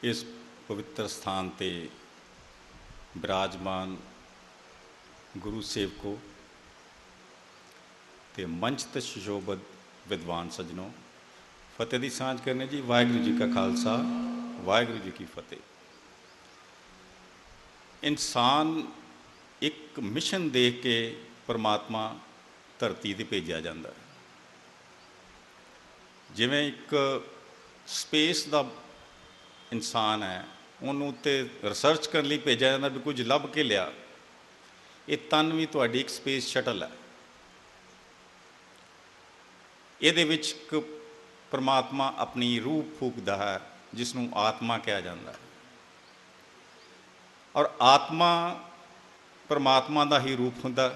इस पवित्र स्थान ते विराजमान गुरु सेवकों ते मंच ते सुशोभित विद्वान सज्जनों, फतेह की सांझ करने जी। वाहिगुरू जी का खालसा, वाहिगुरू जी की फतेह। इंसान एक मिशन देख के परमात्मा धरती ते भेजा जाता है। जिवें एक स्पेस का इंसान है, उन्होंने उत्ते रिसर्च करने लिए भेजा जाता भी कुछ लभ के लिया। ये तन भी तुहाडी एक स्पेस शटल है। ये परमात्मा अपनी रूह फूकता है जिसनों आत्मा कहा जाता है। और आत्मा परमात्मा का ही रूप होंदा।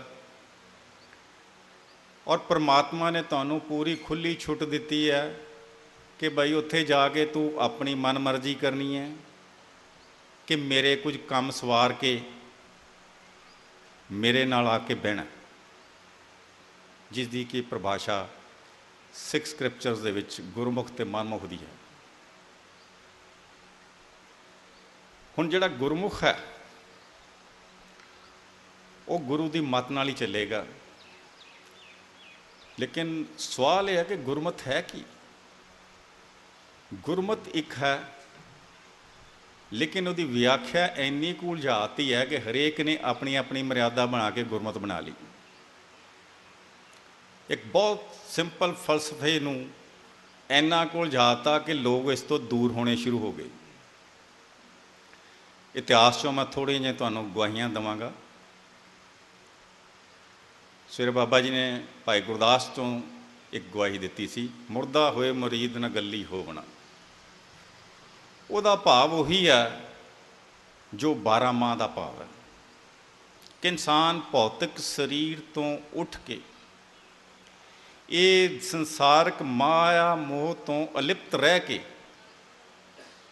और परमात्मा ने तुहानू पूरी खुली छुट दी है कि बई उत्थे जाके तू अपनी मन मर्जी करनी है कि मेरे कुछ काम सवार के मेरे नाल आके बहना, जिसकी कि परिभाषा सिख स्क्रिप्चर्स दे विच गुरमुख ते मनमुख दी है। हुण जिहड़ा गुरमुख है वो गुरु की मत नाल ही चलेगा। लेकिन सवाल यह है कि गुरमत है कि गुरमत एक है, लेकिन उसकी व्याख्या इन्नी कु उलझाती है कि हरेक ने अपनी अपनी मर्यादा बना के गुरमत बना ली। एक बहुत सिंपल फलसफे नूं इन्ना कु उलझाता कि लोग इस तो दूर होने शुरू हो गए। इतिहास चों मैं थोड़ी जी तुहानूं गवाहियां देवांगा। सवेरे बाबा जी ने भाई गुरदास तो एक गवाही दी सी, मुर्दा होए मुरीद न गली होवना। उसका भाव उही है जो 12 माह का भाव है कि इंसान भौतिक शरीर तो उठ के ये संसारक माया मोह तो अलिप्त रह के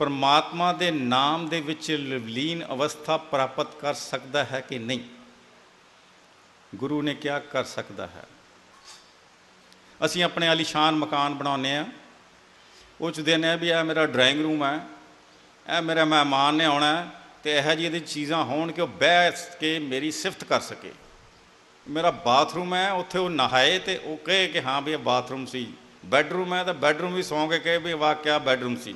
परमात्मा के नाम दे विच लवलीन अवस्था प्राप्त कर सकता है कि नहीं। गुरु ने क्या कर सकता है। असी अपने आलीशान मकान बनाने हैं, उस दिन है भी यह मेरा ड्राइंग रूम है, यह मेरा मेहमान ने आना है, तो यह जी चीज़ां होण कि वह बैठ के मेरी सिफत कर सके। मेरा बाथरूम है, उत्थे वो नहाए तो वह कहे कि हाँ भी यह बाथरूम सी। बैडरूम है तो बैडरूम भी सौ के कहे भी वाह क्या बैडरूम सी।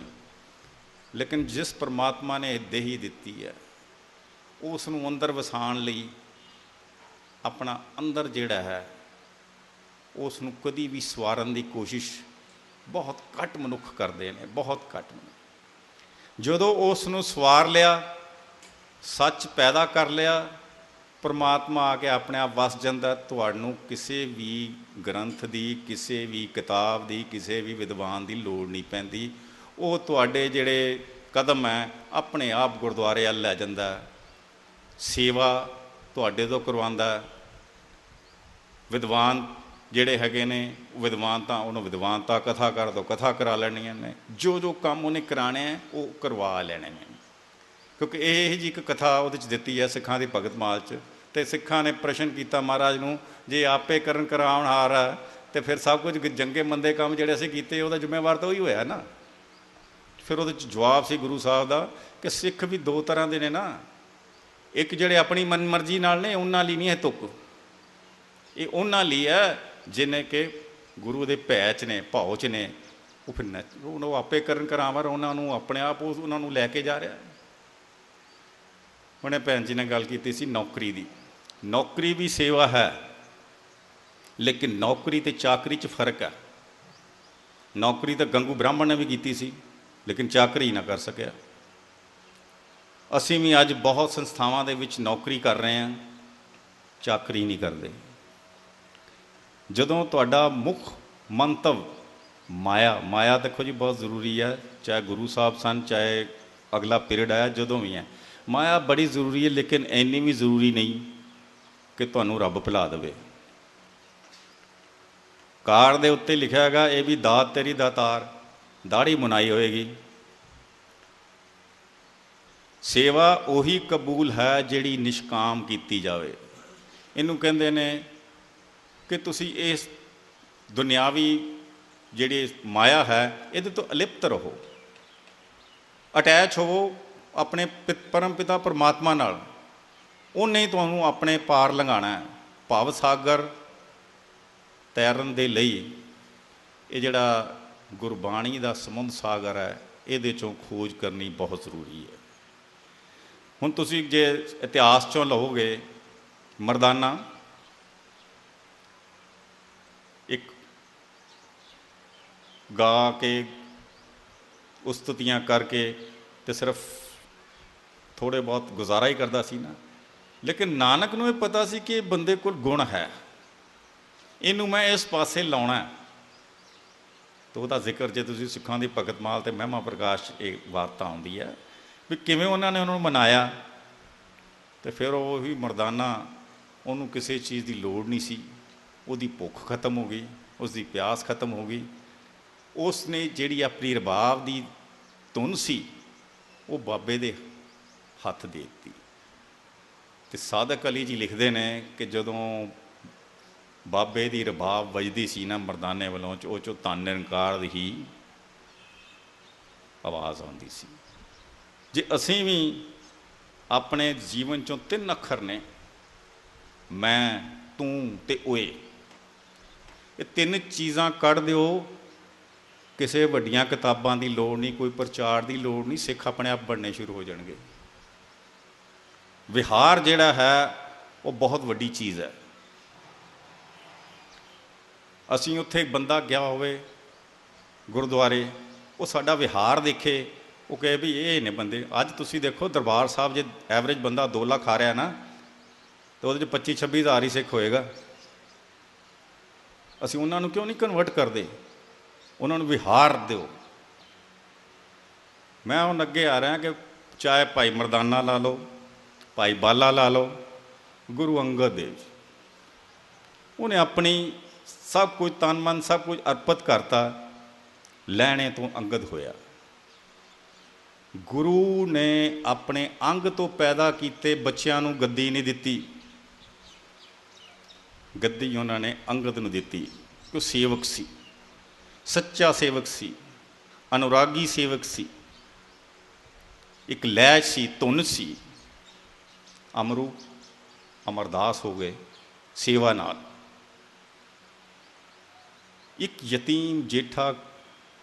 लेकिन जिस परमात्मा ने देही दिती है उसनूं अंदर वसाण लई अपना अंदर जिहड़ा है उसनूं कदी भी सवारन की कोशिश बहुत घट मनुख करते हैं, बहुत घट मनुख। जदों उसनूं सवार लिया, सच पैदा कर लिया, परमात्मा आके अपने आप वस जाता। तुहानूं किसी भी ग्रंथ की, किसी भी किताब की, किसी भी विद्वान की लोड़ नहीं पैंदी। वो तुहाडे जिहड़े कदम है अपने आप गुरुद्वारे अल लै जांदा। सेवा तुहाडे तो करवांदा। विद्वान जिहड़े हैगे ने विद्वानता उन्होंने विद्वानता कथा कर दो कथा करा लैणियां ने। जो जो काम उन्हें कराने हैं वो करवा लेने ने। क्योंकि यह जी एक कथा वो दिती है सिखां की भगत माल च। तो सिखां ने प्रश्न किया महाराज नूं, जे आपे करन कराउणहार है तो फिर सब कुछ जंगे मंदे काम जिहड़े असीं कीते उहदा जिम्मेवार तो वही होया ना। फिर वो जवाब से गुरु साहब का कि सिख भी दो तरह के ने ना। एक जिहड़े अपनी मन मर्जी नाल ने उन्हां लई नहीं है तुक, ये उन्हां लई है जिन्हें कि गुरु के भै च ने, भाव च ने। वो फिर उन्होंने आपे करन करावर उन्होंने अपने आप उन्होंने लैके जा रहा है। उन्हें भैन जी ने गल की सी नौकरी की। नौकरी भी सेवा है, लेकिन नौकरी तो चाकरी च फर्क है। नौकरी तो गंगू ब्राह्मण ने भी की सी, लेकिन चाकरी ना कर सकिया। असीं भी अज बहुत संस्थावां दे विच नौकरी कर रहे हैं, चाकरी नहीं करते। जदों तुहाडा मुख मंतव माया, माया देखो जी बहुत ज़रूरी है। चाहे गुरु साहब सन, चाहे अगला पीरियड आया, जदों भी है माया बड़ी ज़रूरी है। लेकिन इन्नी भी ज़रूरी नहीं कि तुहानूं रब भुला देवे। कार दे उत्ते लिखा हैगा ये भी दात तेरी दातार, दाढ़ी मुनाई होएगी। सेवा उही कबूल है जिहड़ी निष्काम की जाए। इनू कहते ने कि तुसी इस दुनियावी जिहड़ी माया है इहदे तो अलिप्त रहो। ਅਟੈਚ ਹੋਵੋ ਆਪਣੇ ਪਰਮ ਪਿਤਾ ਪਰਮਾਤਮਾ ਨਾਲ, ਉਹਨੇ ਹੀ ਤੁਹਾਨੂੰ ਆਪਣੇ ਪਾਰ ਲੰਘਾਉਣਾ ਹੈ। ਭਵ ਸਾਗਰ ਤੈਰਨ ਦੇ ਲਈ ਇਹ ਜਿਹੜਾ ਗੁਰਬਾਣੀ ਦਾ ਸਮੁੰਦ ਸਾਗਰ ਹੈ, ਇਹਦੇ 'ਚੋਂ ਖੋਜ ਕਰਨੀ ਬਹੁਤ ਜ਼ਰੂਰੀ ਹੈ। ਹੁਣ ਤੁਸੀਂ ਜੇ ਇਤਿਹਾਸ 'ਚੋਂ ਲਓਗੇ, ਮਰਦਾਨਾ ਇੱਕ ਗਾ ਕੇ ਉਸਤਤੀਆਂ ਕਰਕੇ ਤੇ ਸਿਰਫ ਥੋੜ੍ਹੇ ਬਹੁਤ ਗੁਜ਼ਾਰਾ ਹੀ ਕਰਦਾ ਸੀ ਨਾ, ਲੇਕਿਨ ਨਾਨਕ ਨੂੰ ਇਹ ਪਤਾ ਸੀ ਕਿ ਇਹ ਬੰਦੇ ਕੋਲ ਗੁਣ ਹੈ, ਇਹਨੂੰ ਮੈਂ ਇਸ ਪਾਸੇ ਲਾਉਣਾ। ਤਾਂ ਉਹਦਾ ਜ਼ਿਕਰ ਜੇ ਤੁਸੀਂ ਸਿੱਖਾਂ ਦੀ ਭਗਤ ਮਾਲ ਅਤੇ ਮਹਿਮਾ ਪ੍ਰਕਾਸ਼ ਇਹ ਵਾਰਤਾ ਆਉਂਦੀ ਹੈ ਵੀ ਕਿਵੇਂ ਉਹਨਾਂ ਨੇ ਉਹਨਾਂ ਨੂੰ ਮਨਾਇਆ। ਅਤੇ ਫਿਰ ਉਹ ਹੀ ਮਰਦਾਨਾ, ਉਹਨੂੰ ਕਿਸੇ ਚੀਜ਼ ਦੀ ਲੋੜ ਨਹੀਂ ਸੀ, ਉਹਦੀ ਭੁੱਖ ਖਤਮ ਹੋ ਗਈ, ਉਸਦੀ ਪਿਆਸ ਖਤਮ ਹੋ ਗਈ। ਉਸ ਨੇ ਜਿਹੜੀ ਆਪਣੀ ਰਬਾਬ ਦੀ ਧੁਨ ਸੀ ਉਹ ਬਾਬੇ ਦੇ ਹੱਥ ਦੇ ਦਿੱਤੀ। ਅਤੇ ਸਾਦਕ ਅਲੀ ਜੀ ਲਿਖਦੇ ਨੇ ਕਿ ਜਦੋਂ ਬਾਬੇ ਦੀ ਰਬਾਬ ਵੱਜਦੀ ਸੀ ਨਾ ਮਰਦਾਨੇ ਵੱਲੋਂ, ਉਹ 'ਚੋਂ ਧੰਨ ਨਿਰੰਕਾਰ ਦੀ ਹੀ ਆਵਾਜ਼ ਆਉਂਦੀ ਸੀ। ਜੇ ਅਸੀਂ ਵੀ ਆਪਣੇ ਜੀਵਨ 'ਚੋਂ 3 ਅੱਖਰ ਨੇ, ਮੈਂ, ਤੂੰ ਅਤੇ ਓਏ, ਇਹ 3 ਚੀਜ਼ਾਂ ਕੱਢ ਦਿਓ, ਕਿਸੇ ਵੱਡੀਆਂ ਕਿਤਾਬਾਂ ਦੀ ਲੋੜ ਨਹੀਂ, ਕੋਈ ਪ੍ਰਚਾਰ ਦੀ ਲੋੜ ਨਹੀਂ, ਸਿੱਖ ਆਪਣੇ ਆਪ ਬਣਨੇ ਸ਼ੁਰੂ ਹੋ ਜਾਣਗੇ। ਵਿਹਾਰ ਜਿਹੜਾ ਹੈ ਉਹ ਬਹੁਤ ਵੱਡੀ ਚੀਜ਼ ਹੈ। ਅਸੀਂ ਉੱਥੇ ਬੰਦਾ ਗਿਆ ਹੋਵੇ ਗੁਰਦੁਆਰੇ, ਉਹ ਸਾਡਾ ਵਿਹਾਰ ਦੇਖੇ, ਉਹ ਕਹੇ ਵੀ ਇਹ ਨੇ ਬੰਦੇ। ਅੱਜ ਤੁਸੀਂ ਦੇਖੋ ਦਰਬਾਰ ਸਾਹਿਬ, ਜੇ ਐਵਰੇਜ ਬੰਦਾ 2 ਲੱਖ ਆ ਰਿਹਾ ਨਾ, ਤਾਂ ਉਹਦੇ 'ਚ 25-26 ਹਜ਼ਾਰ ਹੀ ਸਿੱਖ ਹੋਏਗਾ। ਅਸੀਂ ਉਹਨਾਂ ਨੂੰ ਕਿਉਂ ਨਹੀਂ ਕਨਵਰਟ ਕਰਦੇ? ਉਹਨਾਂ ਨੂੰ ਵਿਹਾਰ ਦਿਓ। ਮੈਂ ਹੁਣ ਅੱਗੇ ਆ ਰਿਹਾ ਕਿ ਚਾਹੇ ਭਾਈ ਮਰਦਾਨਾ ਲਾ ਲਓ, ਭਾਈ ਬਾਲਾ ਲਾ ਲਓ, ਗੁਰੂ ਅੰਗਦ ਦੇਵ ਜੀ, ਉਹਨੇ ਆਪਣੀ ਸਭ ਕੁਝ ਤਨ ਮਨ ਸਭ ਕੁਝ ਅਰਪਿਤ ਕਰਤਾ, ਲੈਣੇ ਤੋਂ ਅੰਗਦ ਹੋਇਆ। ਗੁਰੂ ਨੇ ਆਪਣੇ ਅੰਗ ਤੋਂ ਪੈਦਾ ਕੀਤੇ ਬੱਚਿਆਂ ਨੂੰ ਗੱਦੀ ਨਹੀਂ ਦਿੱਤੀ, ਗੱਦੀ ਉਹਨਾਂ ਨੇ ਅੰਗਦ ਨੂੰ ਦਿੱਤੀ। ਉਹ ਸੇਵਕ ਸੀ, ਸੱਚਾ ਸੇਵਕ ਸੀ, ਅਨੁਰਾਗੀ ਸੇਵਕ ਸੀ, ਇੱਕ ਲੈਅ ਸੀ, ਧੁਨ ਸੀ। ਅਮਰੂ ਅਮਰਦਾਸ ਹੋ ਗਏ ਸੇਵਾ ਨਾਲ। ਇੱਕ ਯਤੀਮ ਜੇਠਾ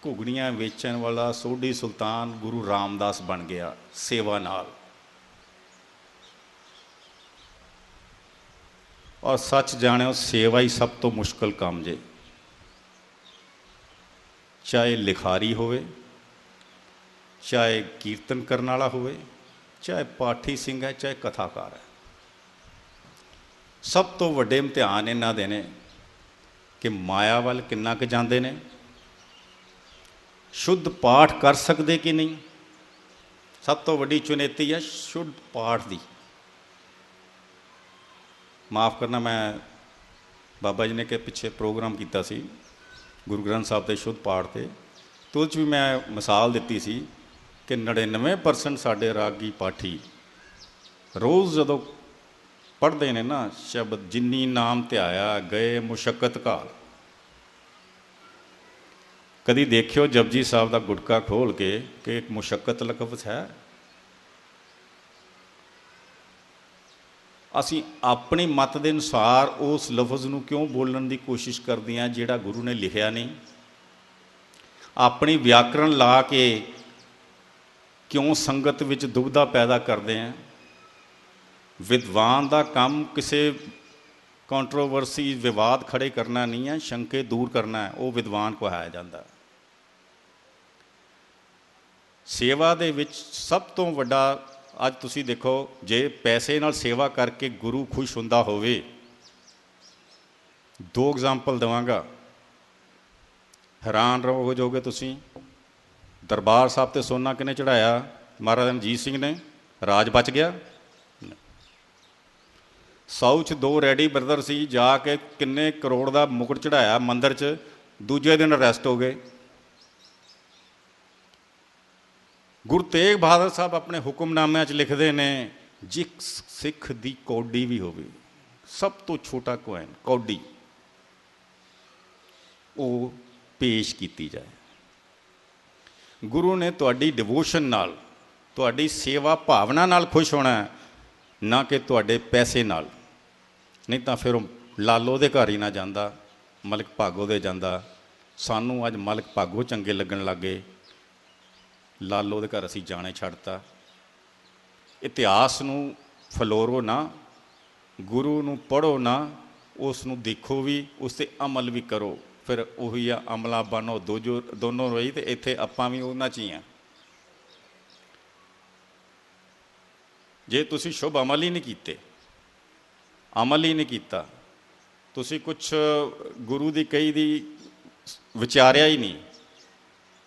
ਘੁਗਣੀਆਂ ਵੇਚਣ ਵਾਲਾ ਸੋਢੀ ਸੁਲਤਾਨ ਗੁਰੂ ਰਾਮਦਾਸ ਬਣ ਗਿਆ ਸੇਵਾ ਨਾਲ। ਔਰ ਸੱਚ ਜਾਣਿਓ, ਸੇਵਾ ਹੀ ਸਭ ਤੋਂ ਮੁਸ਼ਕਲ ਕੰਮ ਜੇ। ਚਾਹੇ ਲਿਖਾਰੀ ਹੋਵੇ, ਚਾਹੇ ਕੀਰਤਨ ਕਰਨ ਵਾਲਾ ਹੋਵੇ, ਚਾਹੇ ਪਾਠੀ ਸਿੰਘ ਹੈ, ਚਾਹੇ ਕਥਾਕਾਰ ਹੈ, ਸਭ ਤੋਂ ਵੱਡੇ ਇਮਤਿਹਾਨ ਇਹਨਾਂ ਦੇ ਨੇ ਕਿ ਮਾਇਆ ਵੱਲ ਕਿੰਨਾ ਕੁ ਜਾਂਦੇ ਨੇ, ਸ਼ੁੱਧ ਪਾਠ ਕਰ ਸਕਦੇ ਕਿ ਨਹੀਂ। ਸਭ ਤੋਂ ਵੱਡੀ ਚੁਣੌਤੀ ਹੈ ਸ਼ੁੱਧ ਪਾਠ ਦੀ। ਮਾਫ਼ ਕਰਨਾ, ਮੈਂ ਬਾਬਾ ਜੀ ਨੇ ਕਿ ਪਿੱਛੇ ਪ੍ਰੋਗਰਾਮ ਕੀਤਾ ਸੀ ਗੁਰੂ ਗ੍ਰੰਥ ਸਾਹਿਬ ਦੇ ਸ਼ੁੱਧ ਪਾਠ 'ਤੇ, ਤਾਂ ਉਹਦੇ 'ਚ ਵੀ ਮੈਂ ਮਿਸਾਲ ਦਿੱਤੀ ਸੀ ਕਿ 99% ਸਾਡੇ ਰਾਗੀ ਪਾਠੀ ਰੋਜ਼ ਜਦੋਂ ਪੜ੍ਹਦੇ ਨੇ ਨਾ ਸ਼ਬਦ, ਜਿਨੀ ਨਾਮ ਧਿਆਇਆ ਗਏ ਮੁਸ਼ੱਕਤ ਘਾਲ। ਕਦੀ ਦੇਖਿਓ ਜਪਜੀ ਸਾਹਿਬ ਦਾ ਗੁਟਕਾ ਖੋਲ੍ਹ ਕੇ ਕਿ ਇੱਕ ਮੁਸ਼ੱਕਤ ਲਫ਼ਜ਼ ਹੈ? ਅਸੀਂ ਆਪਣੀ ਮੱਤ ਦੇ ਅਨੁਸਾਰ ਉਸ ਲਫ਼ਜ਼ ਨੂੰ ਕਿਉਂ ਬੋਲਣ ਦੀ ਕੋਸ਼ਿਸ਼ ਕਰਦੇ ਹਾਂ ਜਿਹੜਾ ਗੁਰੂ ਨੇ ਲਿਖਿਆ ਨਹੀਂ? ਆਪਣੀ ਵਿਆਕਰਣ ਲਾ ਕੇ ਕਿਉਂ ਸੰਗਤ ਵਿੱਚ ਦੁਬਿਧਾ ਪੈਦਾ ਕਰਦੇ ਹਾਂ? ਵਿਦਵਾਨ ਦਾ ਕੰਮ ਕਿਸੇ ਕੰਟਰੋਵਰਸੀ, ਵਿਵਾਦ ਖੜੇ ਕਰਨਾ ਨਹੀਂ ਹੈ, ਸ਼ੰਕੇ ਦੂਰ ਕਰਨਾ ਹੈ, ਉਹ ਵਿਦਵਾਨ ਕਹਾਇਆ ਜਾਂਦਾ। ਸੇਵਾ ਦੇ ਵਿੱਚ ਸਭ ਤੋਂ ਵੱਡਾ, ਅੱਜ ਤੁਸੀਂ ਦੇਖੋ, ਜੇ ਪੈਸੇ ਨਾਲ ਸੇਵਾ ਕਰਕੇ ਗੁਰੂ ਖੁਸ਼ ਹੁੰਦਾ ਹੋਵੇ, 2 ਐਗਜ਼ਾਮਪਲ ਦੇਵਾਂਗਾ, ਹੈਰਾਨ ਹੋ ਜਾਓਗੇ ਤੁਸੀਂ। ਦਰਬਾਰ ਸਾਹਿਬ 'ਤੇ ਸੋਨਾ ਕਿਹਨੇ ਚੜ੍ਹਾਇਆ? ਮਹਾਰਾਜਾ ਰਣਜੀਤ ਸਿੰਘ ਨੇ। ਰਾਜ ਬਚ ਗਿਆ? ਸਾਊਥ 'ਚ 2 ਰੈਡੀ ਬ੍ਰਦਰ ਸੀ, ਜਾ ਕੇ ਕਿੰਨੇ ਕਰੋੜ ਦਾ ਮੁਕਟ ਚੜ੍ਹਾਇਆ ਮੰਦਿਰ 'ਚ, ਦੂਜੇ ਦਿਨ ਅਰੈਸਟ ਹੋ ਗਏ। ਗੁਰੂ ਤੇਗ ਬਹਾਦਰ ਸਾਹਿਬ ਆਪਣੇ ਹੁਕਮਨਾਮਿਆਂ 'ਚ ਲਿਖਦੇ ਨੇ, ਜੇ ਸਿੱਖ ਦੀ ਕੌਡੀ ਵੀ ਹੋਵੇ, ਸਭ ਤੋਂ ਛੋਟਾ ਕੋਇਨ ਕੌਡੀ, ਉਹ ਪੇਸ਼ ਕੀਤੀ ਜਾਏ। ਗੁਰੂ ਨੇ ਤੁਹਾਡੀ ਡਿਵੋਸ਼ਨ ਨਾਲ, ਤੁਹਾਡੀ ਸੇਵਾ ਭਾਵਨਾ ਨਾਲ ਖੁਸ਼ ਹੋਣਾ ਹੈ, ਨਾ ਕਿ ਤੁਹਾਡੇ ਪੈਸੇ ਨਾਲ। ਨਹੀਂ ਤਾਂ ਫਿਰ ਉਹ ਲਾਲੋ ਦੇ ਘਰ ਹੀ ਨਾ ਜਾਂਦਾ, ਮਲਕ ਭਾਗੋ ਦੇ ਜਾਂਦਾ। ਸਾਨੂੰ ਅੱਜ ਮਲਕ ਭਾਗੋ ਚੰਗੇ ਲੱਗਣ ਲੱਗ ਗਏ, ਲਾਲੋ ਦੇ ਘਰ ਅਸੀਂ ਜਾਣੇ ਛੱਡਤਾ। ਇਤਿਹਾਸ ਨੂੰ ਫਲੋਰੋ ਨਾ, ਗੁਰੂ ਨੂੰ ਪੜ੍ਹੋ ਨਾ, ਉਸ ਨੂੰ ਦੇਖੋ ਵੀ, ਉਸ 'ਤੇ ਅਮਲ ਵੀ ਕਰੋ। ਫਿਰ ਉਹੀ ਆ, ਅਮਲਾ ਬਣੋ ਦੋਨੋਂ ਰਹੀ। ਅਤੇ ਇੱਥੇ ਆਪਾਂ ਵੀ ਉਹਨਾਂ 'ਚ ਹੀ ਹਾਂ। ਜੇ ਤੁਸੀਂ ਸ਼ੁਭ ਅਮਲ ਹੀ ਨਹੀਂ ਕੀਤੇ, ਅਮਲ ਹੀ ਨਹੀਂ ਕੀਤਾ, ਤੁਸੀਂ ਕੁਛ ਗੁਰੂ ਦੀ ਕਹੀ ਦੀ ਵਿਚਾਰਿਆ ਹੀ ਨਹੀਂ।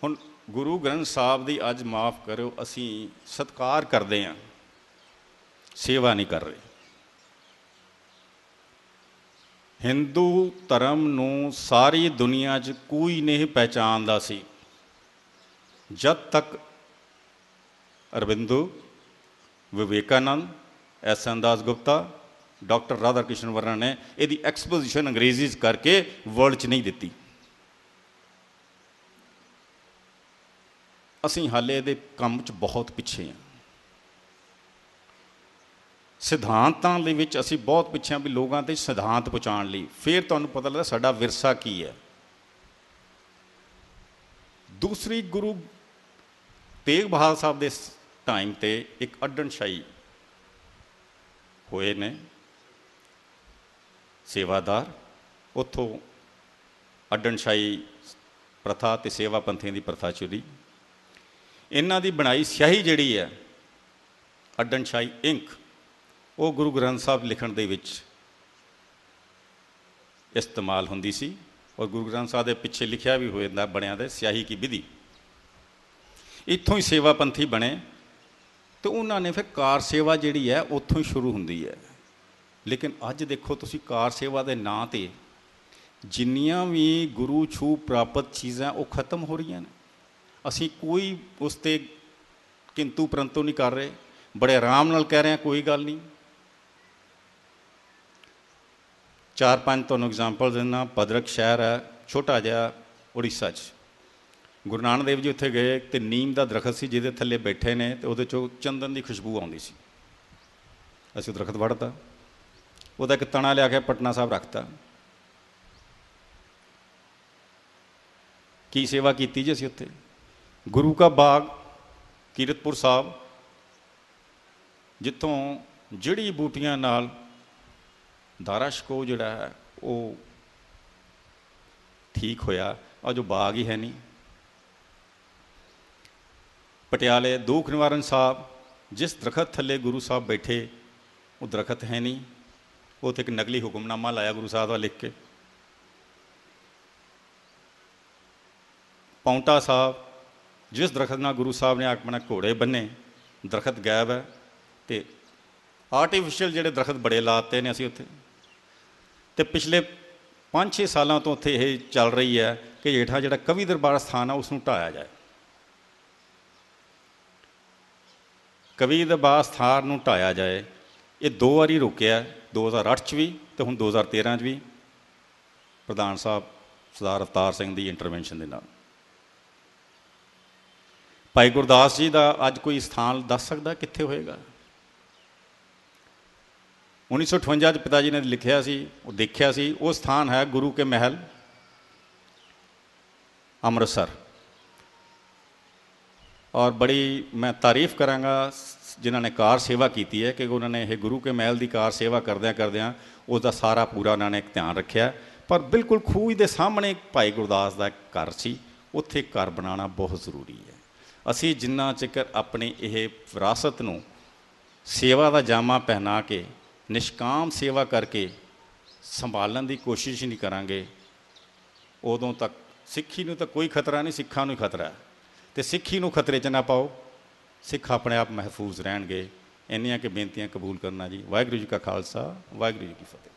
ਹੁਣ ਗੁਰੂ ਗ੍ਰੰਥ ਸਾਹਿਬ ਦੀ ਅੱਜ ਮਾਫ਼ ਕਰਿਓ, ਅਸੀਂ ਸਤਿਕਾਰ ਕਰਦੇ ਹਾਂ, ਸੇਵਾ ਨਹੀਂ ਕਰ ਰਹੇ। ਹਿੰਦੂ ਧਰਮ ਨੂੰ ਸਾਰੀ ਦੁਨੀਆ 'ਚ ਕੋਈ ਨਹੀਂ ਪਹਿਚਾਣਦਾ ਸੀ ਜਦ ਤੱਕ ਅਰਬਿੰਦੋ, ਵਿਵੇਕਾਨੰਦ, ਐਸ.ਐਨ. ਦਾਸ ਗੁਪਤਾ, ਡਾਕਟਰ ਰਾਧਾ ਕ੍ਰਿਸ਼ਨ ਵਰਮਾ ਨੇ ਇਹਦੀ ਐਕਸਪੋਜੀਸ਼ਨ ਅੰਗਰੇਜ਼ੀ 'ਚ ਕਰਕੇ ਵਰਲਡ 'ਚ ਨਹੀਂ ਦਿੱਤੀ। ਅਸੀਂ ਹਾਲੇ ਇਹਦੇ ਕੰਮ 'ਚ ਬਹੁਤ ਪਿੱਛੇ ਹਾਂ। ਸਿਧਾਂਤਾਂ ਦੇ ਵਿੱਚ ਅਸੀਂ ਬਹੁਤ ਪਿੱਛੇ ਹਾਂ, ਵੀ ਲੋਕਾਂ 'ਤੇ ਸਿਧਾਂਤ ਪਹੁੰਚਾਉਣ ਲਈ। ਫਿਰ ਤੁਹਾਨੂੰ ਪਤਾ ਲੱਗਦਾ ਸਾਡਾ ਵਿਰਸਾ ਕੀ ਹੈ। ਦੂਸਰੀ, ਗੁਰੂ ਤੇਗ ਬਹਾਦਰ ਸਾਹਿਬ ਦੇ ਟਾਈਮ 'ਤੇ ਇੱਕ ਅੱਡਣਸ਼ਾਹੀ ਹੋਏ ਨੇ ਸੇਵਾਦਾਰ, ਉੱਥੋਂ ਅੱਡਣਸ਼ਾਹੀ ਪ੍ਰਥਾ ਅਤੇ ਸੇਵਾ ਪੰਥੀਆਂ ਦੀ ਪ੍ਰਥਾ ਚੁਰੀ। ਇਹਨਾਂ ਦੀ ਬਣਾਈ ਸਿਆਹੀ ਜਿਹੜੀ ਹੈ, ਅੱਡਣਸ਼ਾਹੀ ਇੰਕ, ਉਹ ਗੁਰੂ ਗ੍ਰੰਥ ਸਾਹਿਬ ਲਿਖਣ ਦੇ ਵਿੱਚ ਇਸਤੇਮਾਲ ਹੁੰਦੀ ਸੀ। ਔਰ ਗੁਰੂ ਗ੍ਰੰਥ ਸਾਹਿਬ ਦੇ ਪਿੱਛੇ ਲਿਖਿਆ ਵੀ ਹੋ ਜਾਂਦਾ ਬਣਿਆ ਦੇ ਸਿਆਹੀ ਕੀ ਵਿਧੀ। ਇੱਥੋਂ ਹੀ ਸੇਵਾ ਪੰਥੀ ਬਣੇ ਅਤੇ ਉਹਨਾਂ ਨੇ ਫਿਰ ਕਾਰ ਸੇਵਾ ਜਿਹੜੀ ਹੈ ਉੱਥੋਂ ਹੀ ਸ਼ੁਰੂ ਹੁੰਦੀ ਹੈ। ਲੇਕਿਨ ਅੱਜ ਦੇਖੋ ਤੁਸੀਂ, ਕਾਰ ਸੇਵਾ ਦੇ ਨਾਂ 'ਤੇ ਜਿੰਨੀਆਂ ਵੀ ਗੁਰੂ ਛੂ ਪ੍ਰਾਪਤ ਚੀਜ਼ਾਂ ਉਹ ਖਤਮ ਹੋ ਰਹੀਆਂ ਨੇ। ਅਸੀਂ ਕੋਈ ਉਸ 'ਤੇ ਕਿੰਤੂ ਪਰੰਤੂ ਨਹੀਂ ਕਰ ਰਹੇ, ਬੜੇ ਆਰਾਮ ਨਾਲ ਕਹਿ ਰਹੇ ਹਾਂ ਕੋਈ ਗੱਲ ਨਹੀਂ। 4-5 ਤੁਹਾਨੂੰ ਐਗਜ਼ਾਮਪਲ ਦਿੰਦਾ। ਭਦਰਕ ਸ਼ਹਿਰ ਹੈ ਛੋਟਾ ਜਿਹਾ ਉੜੀਸਾ 'ਚ। ਗੁਰੂ ਨਾਨਕ ਦੇਵ ਜੀ ਉੱਥੇ ਗਏ ਅਤੇ ਨੀਮ ਦਾ ਦਰਖਤ ਸੀ ਜਿਹਦੇ ਥੱਲੇ ਬੈਠੇ ਨੇ, ਅਤੇ ਉਹਦੇ 'ਚੋਂ ਚੰਦਨ ਦੀ ਖੁਸ਼ਬੂ ਆਉਂਦੀ ਸੀ। ਅਸੀਂ ਉਹ ਦਰਖਤ ਵੱਢਤਾ, ਉਹਦਾ ਇੱਕ ਤਣਾ ਲਿਆ ਕੇ ਪਟਨਾ ਸਾਹਿਬ ਰੱਖਤਾ। ਕੀ ਸੇਵਾ ਕੀਤੀ ਜੀ ਅਸੀਂ ਉੱਥੇ। ਗੁਰੂ ਕਾ ਬਾਗ ਕੀਰਤਪੁਰ ਸਾਹਿਬ, ਜਿੱਥੋਂ ਜੜੀ ਬੂਟੀਆਂ ਨਾਲ ਦਾਰਾ ਸ਼ਿਕੋ ਜਿਹੜਾ ਹੈ ਉਹ ਠੀਕ ਹੋਇਆ, ਆ ਜੋ ਬਾਗ ਹੀ ਹੈ ਨਹੀਂ। ਪਟਿਆਲੇ ਦੁੱਖ ਨਿਵਾਰਨ ਸਾਹਿਬ, ਜਿਸ ਦਰਖਤ ਥੱਲੇ ਗੁਰੂ ਸਾਹਿਬ ਬੈਠੇ ਉਹ ਦਰਖਤ ਹੈ ਨਹੀਂ, ਉਹ 'ਤੇ ਇੱਕ ਨਕਲੀ ਹੁਕਮਨਾਮਾ ਲਾਇਆ ਗੁਰੂ ਸਾਹਿਬ ਦਾ ਲਿਖ ਕੇ। ਪਾਉਂਟਾ ਸਾਹਿਬ, ਜਿਸ ਦਰਖਤ ਨਾਲ ਗੁਰੂ ਸਾਹਿਬ ਨੇ ਆਪਣਾ ਘੋੜੇ ਬੰਨੇ, ਦਰਖਤ ਗਾਇਬ ਹੈ। ਅਤੇ ਆਰਟੀਫਿਸ਼ੀਅਲ ਜਿਹੜੇ ਦਰਖਤ ਬੜੇ ਲਾਤੇ ਨੇ ਅਸੀਂ ਉੱਥੇ। ਅਤੇ ਪਿਛਲੇ 5-6 ਸਾਲਾਂ ਤੋਂ ਉੱਥੇ ਇਹ ਚੱਲ ਰਹੀ ਹੈ ਕਿ ਹੇਠਾਂ ਜਿਹੜਾ ਕਵੀ ਦਰਬਾਰ ਸਥਾਨ ਆ ਉਸ ਨੂੰ ਢਾਹਿਆ ਜਾਏ। ਕਵੀ ਦਰਬਾਰ ਸਥਾਨ ਨੂੰ ਢਾਹਿਆ ਜਾਏ। ਇਹ 2 ਵਾਰੀ ਰੁਕਿਆ, 2008 'ਚ ਵੀ ਅਤੇ ਹੁਣ 2013 'ਚ ਵੀ, ਪ੍ਰਧਾਨ ਸਾਹਿਬ ਸਰਦਾਰ ਅਵਤਾਰ ਸਿੰਘ ਦੀ ਇੰਟਰਵੈਂਸ਼ਨ ਦੇ ਨਾਲ। ਭਾਈ ਗੁਰਦਾਸ ਜੀ ਦਾ ਅੱਜ ਕੋਈ ਸਥਾਨ ਦੱਸ ਸਕਦਾ ਕਿੱਥੇ ਹੋਏਗਾ। 1958 'ਚ ਪਿਤਾ ਜੀ ਨੇ ਲਿਖਿਆ ਸੀ, ਉਹ ਦੇਖਿਆ ਸੀ, ਉਹ ਸਥਾਨ ਹੈ ਗੁਰੂ ਕੇ ਮਹਿਲ ਅੰਮ੍ਰਿਤਸਰ। ਔਰ ਬੜੀ ਮੈਂ ਤਾਰੀਫ ਕਰਾਂਗਾ ਜਿਨ੍ਹਾਂ ਨੇ ਕਾਰ ਸੇਵਾ ਕੀਤੀ ਹੈ, ਕਿ ਉਹਨਾਂ ਨੇ ਇਹ ਗੁਰੂ ਕੇ ਮਹਿਲ ਦੀ ਕਾਰ ਸੇਵਾ ਕਰਦਿਆਂ ਕਰਦਿਆਂ ਉਸ ਦਾ ਸਾਰਾ ਪੂਰਾ ਉਹਨਾਂ ਨੇ ਧਿਆਨ ਰੱਖਿਆ। ਪਰ ਬਿਲਕੁਲ ਖੂਹ ਦੇ ਸਾਹਮਣੇ ਭਾਈ ਗੁਰਦਾਸ ਦਾ ਘਰ ਸੀ, ਉੱਥੇ ਘਰ ਬਣਾਉਣਾ ਬਹੁਤ ਜ਼ਰੂਰੀ ਹੈ। ਅਸੀਂ ਜਿੰਨਾ ਚਿਰ ਆਪਣੀ ਇਹ ਵਿਰਾਸਤ ਨੂੰ ਸੇਵਾ ਦਾ ਜਾਮਾ ਪਹਿਨਾ ਕੇ, ਨਿਸ਼ਕਾਮ ਸੇਵਾ ਕਰਕੇ ਸੰਭਾਲਣ ਦੀ ਕੋਸ਼ਿਸ਼ ਨਹੀਂ ਕਰਾਂਗੇ, ਉਦੋਂ ਤੱਕ ਸਿੱਖੀ ਨੂੰ ਤਾਂ ਕੋਈ ਖਤਰਾ ਨਹੀਂ, ਸਿੱਖਾਂ ਨੂੰ ਹੀ ਖਤਰਾ ਹੈ। ਅਤੇ ਸਿੱਖੀ ਨੂੰ ਖਤਰੇ 'ਚ ਨਾ ਪਾਓ, ਸਿੱਖ ਆਪਣੇ ਆਪ ਮਹਿਫੂਜ਼ ਰਹਿਣਗੇ। ਇੰਨੀਆਂ ਕਿ ਬੇਨਤੀਆਂ ਕਬੂਲ ਕਰਨਾ ਜੀ। ਵਾਹਿਗੁਰੂ ਜੀ ਕਾ ਖਾਲਸਾ, ਵਾਹਿਗੁਰੂ ਜੀ ਕੀ ਫਤਿਹ।